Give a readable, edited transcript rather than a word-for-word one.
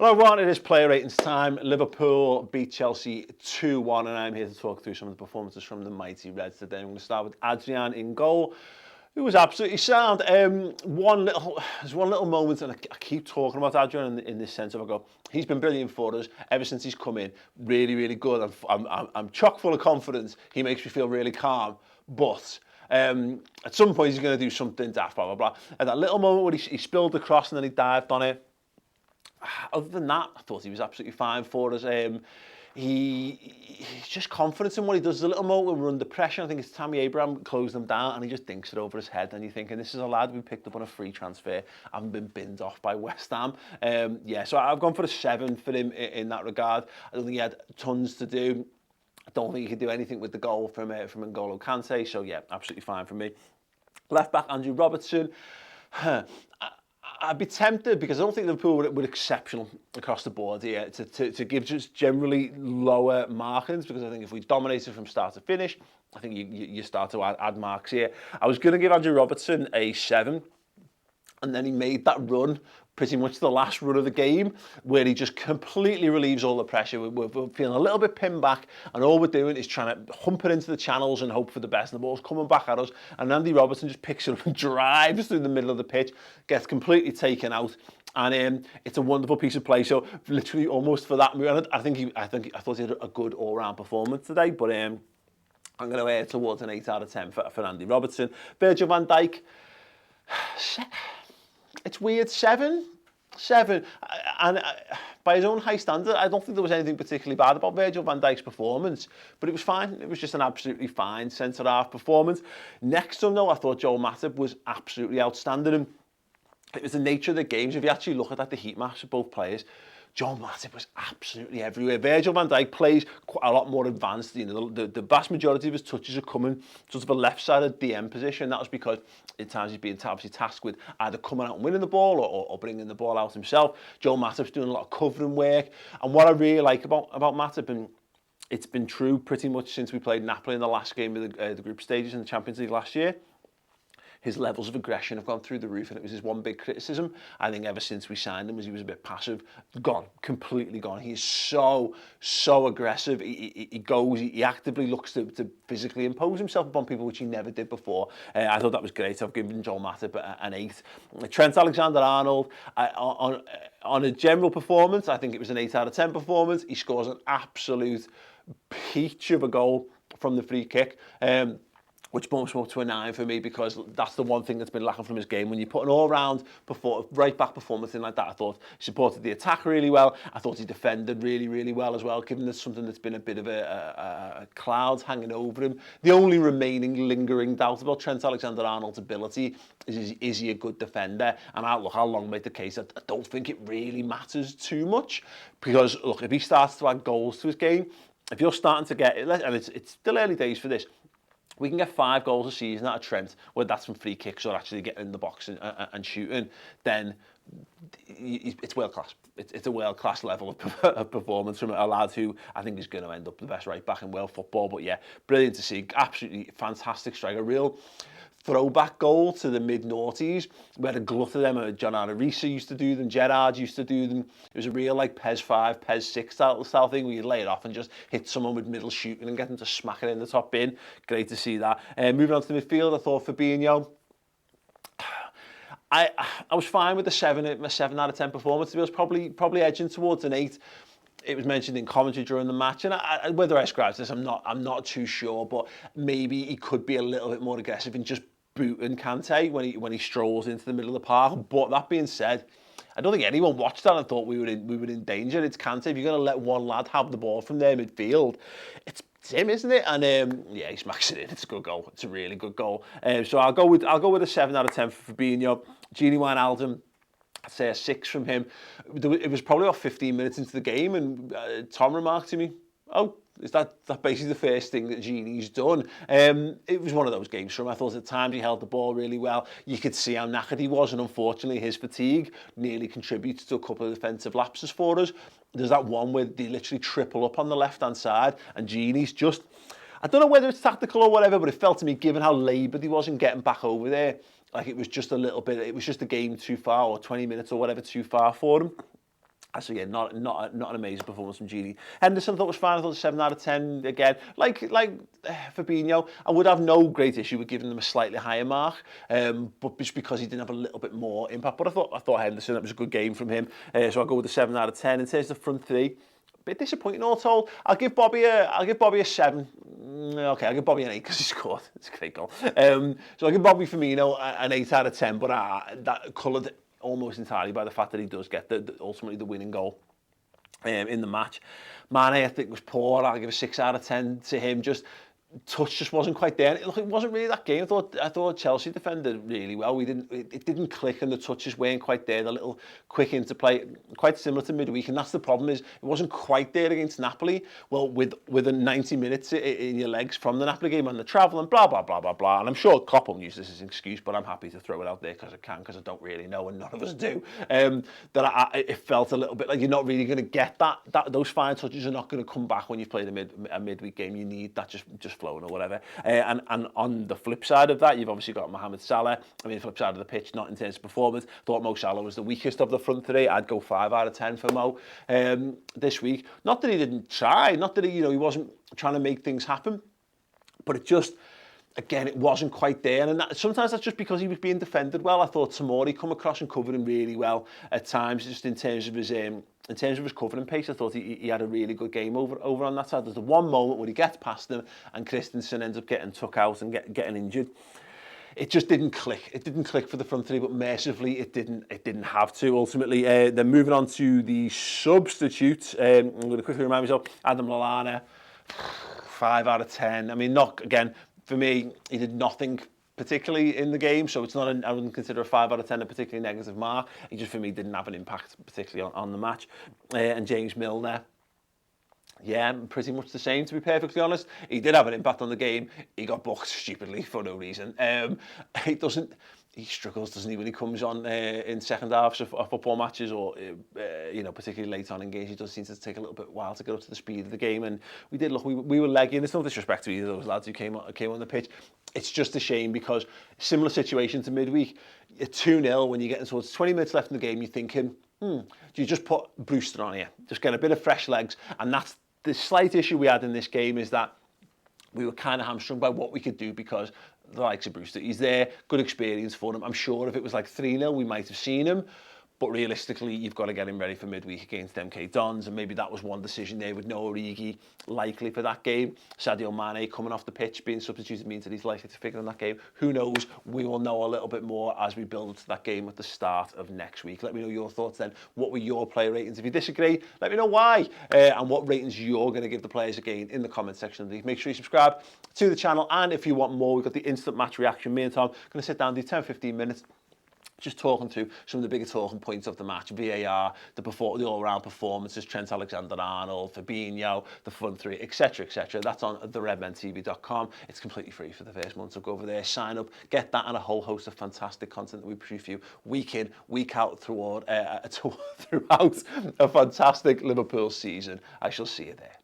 Hello everyone, it is player ratings time. Liverpool beat Chelsea 2-1 and I'm here to talk through some of the performances from the mighty Reds today. I'm going to start with Adrian in goal, who was absolutely sound. There's one little moment, and I keep talking about Adrian in this sense of I go, he's been brilliant for us ever since he's come in. Really, really good. I'm chock full of confidence. He makes me feel really calm, but at some point he's going to do something daft, blah, blah, blah. At that little moment where he spilled the cross and then he dived on it, other than that, I thought he was absolutely fine for us. He's just confident in what he does. There's a little moment when we're under pressure. I think it's Tammy Abraham closed him down and he just dinks it over his head. And you're thinking, this is a lad we picked up on a free transfer. Haven't been binned off by West Ham. Yeah, so I've gone for a 7 for him in that regard. I don't think he had tons to do. I don't think he could do anything with the goal from N'Golo Kante. So yeah, absolutely fine for me. Left back, Andrew Robertson. I'd be tempted, because I don't think Liverpool were exceptional across the board here, to give just generally lower markings, because I think if we dominated from start to finish, I think you start to add marks here. I was going to give Andrew Robertson a 7, and then he made that run, pretty much the last run of the game, where he just completely relieves all the pressure. We're feeling a little bit pinned back, and all we're doing is trying to hump it into the channels and hope for the best. And the ball's coming back at us, and Andy Robertson just picks it up and drives through the middle of the pitch, gets completely taken out, and it's a wonderful piece of play. So literally almost for that move, I thought he had a good all-round performance today, but I'm going to air towards an 8 out of 10 for Andy Robertson. Virgil van Dijk, it's weird, 7, and by his own high standard, I don't think there was anything particularly bad about Virgil van Dijk's performance, but it was fine. It was just an absolutely fine centre-half performance. Next to him, though, I thought Joel Matip was absolutely outstanding. And it was the nature of the games. If you actually look at the heat maps of both players, Joel Matip was absolutely everywhere. Virgil van Dijk plays quite a lot more advanced. You know, the vast majority of his touches are coming sort of a left-sided DM position. That was because at times he's being obviously tasked with either coming out and winning the ball or bringing the ball out himself. Joel Matip's doing a lot of covering work. And what I really like about Matip, and it's been true pretty much since we played Napoli in the last game of the group stages in the Champions League last year, his levels of aggression have gone through the roof, and it was his one big criticism. I think ever since we signed him, he was a bit passive. Gone, completely gone. He's so aggressive. He actively looks to physically impose himself upon people, which he never did before. I thought that was great. I've given Joel Matip an 8. Trent Alexander-Arnold, on a general performance, I think it was an 8 out of 10 performance. He scores an absolute peach of a goal from the free kick. Which bumps him up to a 9 for me, because that's the one thing that's been lacking from his game. When you put an all-round right-back performance in like that, I thought he supported the attack really well. I thought he defended really, really well as well, given there's something that's been a bit of a cloud hanging over him. The only remaining lingering doubt about Trent Alexander-Arnold's ability is he a good defender? And I'll long make the case that I don't think it really matters too much, because, look, if he starts to add goals to his game, if you're starting to get, and it's still early days for this, we can get 5 goals a season out of Trent, whether that's from free kicks or actually getting in the box and shooting, then it's world class. It's a world class level of performance from a lad who I think is going to end up the best right back in world football. But yeah, brilliant to see. Absolutely fantastic strike. A real throwback goal to the mid-noughties, where a glut of them, John Arisa used to do them, Gerrard used to do them. It was a real like PES 5, PES 6 style thing, where you lay it off and just hit someone with middle shooting and get them to smack it in the top bin. Great to see that. Moving on to the midfield, I thought Firmino, I was fine with the 7 out of 10 performance. It was probably edging towards an 8. It was mentioned in commentary during the match, and whether I ascribe to this, I'm not too sure, but maybe he could be a little bit more aggressive in just booting Kante when he strolls into the middle of the park. But that being said, I don't think anyone watched that and thought we were in danger. It's Kante. If you're going to let one lad have the ball from their midfield, it's him, isn't it? And yeah, he smacks it in. It's a good goal. It's a really good goal. So I'll go with a 7 out of 10 for Fabinho. Gini Wijnaldum, I'd say a 6 from him. It was probably about 15 minutes into the game, and Tom remarked to me, "Oh, is that basically the first thing that Gini's done?" It was one of those games for him. I thought at times he held the ball really well. You could see how knackered he was, and unfortunately his fatigue nearly contributes to a couple of defensive lapses for us. There's that one where they literally triple up on the left-hand side, and Gini's just, I don't know whether it's tactical or whatever, but it felt to me, given how laboured he was in getting back over there, like it was just a little bit, it was just a game too far, or 20 minutes or whatever too far for him. So yeah, not an amazing performance from Gini. Henderson I thought was fine. I thought 7 out of 10 again. Like Fabinho, I would have no great issue with giving them a slightly higher mark, but just because he didn't have a little bit more impact. But I thought Henderson, that was a good game from him. So I'll go with the 7 out of 10. In terms of the front three, bit disappointing all told. I'll give Bobby a 7. Okay, I'll give Bobby an 8 because he scored. It's a great goal. So I'll give Bobby Firmino an 8 out of 10, but that coloured almost entirely by the fact that he does get ultimately the winning goal in the match. Mane, I think, was poor. I'll give a 6 out of 10 to him. Touch just wasn't quite there. Look, it wasn't really that game. I thought Chelsea defended really well. It didn't click, and the touches weren't quite there. The little quick interplay, quite similar to midweek, and that's the problem. Is it wasn't quite there against Napoli. Well, with a 90 minutes in your legs from the Napoli game and the travel and blah blah blah blah blah. And I'm sure Klopp won't use this as an excuse, but I'm happy to throw it out there because I can, because I don't really know, and none of us do. It felt a little bit like you're not really going to get that. Those fine touches are not going to come back when you've played a midweek game. You need that just flowing or whatever. And on the flip side of that, you've obviously got Mohamed Salah. I mean, flip side of the pitch, not in terms of performance. Thought Mo Salah was the weakest of the front three. I'd go 5 out of 10 for Mo this week. Not that he didn't try, not that he wasn't trying to make things happen, but it just, again, it wasn't quite there. And sometimes that's just because he was being defended well. I thought Tomori come across and covered him really well at times, just in terms of his covering pace. I thought he had a really good game over on that side. There's the one moment where he gets past them and Christensen ends up getting took out and getting injured. It just didn't click. It didn't click for the front three, but mercifully it didn't have to. Ultimately, then moving on to the substitutes. I'm going to quickly remind myself, Adam Lallana, 5 out of 10. I mean, not again, for me, he did nothing particularly in the game, so it's not. I wouldn't consider a 5 out of 10 a particularly negative mark. He just, for me, didn't have an impact particularly on the match. And James Milner, yeah, pretty much the same, to be perfectly honest. He did have an impact on the game. He got booked stupidly for no reason. He struggles, doesn't he, when he comes on in second halves of football matches, or particularly late on in games. He does seem to take a little bit while to get up to the speed of the game. And we were legging. There's no disrespect to either of those lads who came on the pitch. It's just a shame because similar situation to midweek. You're 2-0 when you're getting towards 20 minutes left in the game. You're thinking, do you just put Brewster on here, just get a bit of fresh legs? And that's the slight issue we had in this game, is that we were kind of hamstrung by what we could do because the likes of Brewster, he's there, good experience for him. I'm sure if it was like 3-0, we might have seen him. But realistically, you've got to get him ready for midweek against MK Dons, and maybe that was one decision there with no Origi likely for that game. Sadio Mane coming off the pitch, being substituted, means that he's likely to figure in that game. Who knows? We will know a little bit more as we build to that game at the start of next week. Let me know your thoughts then. What were your player ratings? If you disagree, let me know why, and what ratings you're going to give the players again in the comment section. Make sure you subscribe to the channel, and if you want more, we've got the instant match reaction. Me and Tom are going to sit down, do 10-15 minutes, just talking through some of the bigger talking points of the match, VAR, the all-round performances, Trent Alexander-Arnold, Fabinho, the front three, etc., etc. That's on theredmentv.com. It's completely free for the first month, so go over there, sign up, get that and a whole host of fantastic content that we produce for you week in, week out throughout a fantastic Liverpool season. I shall see you there.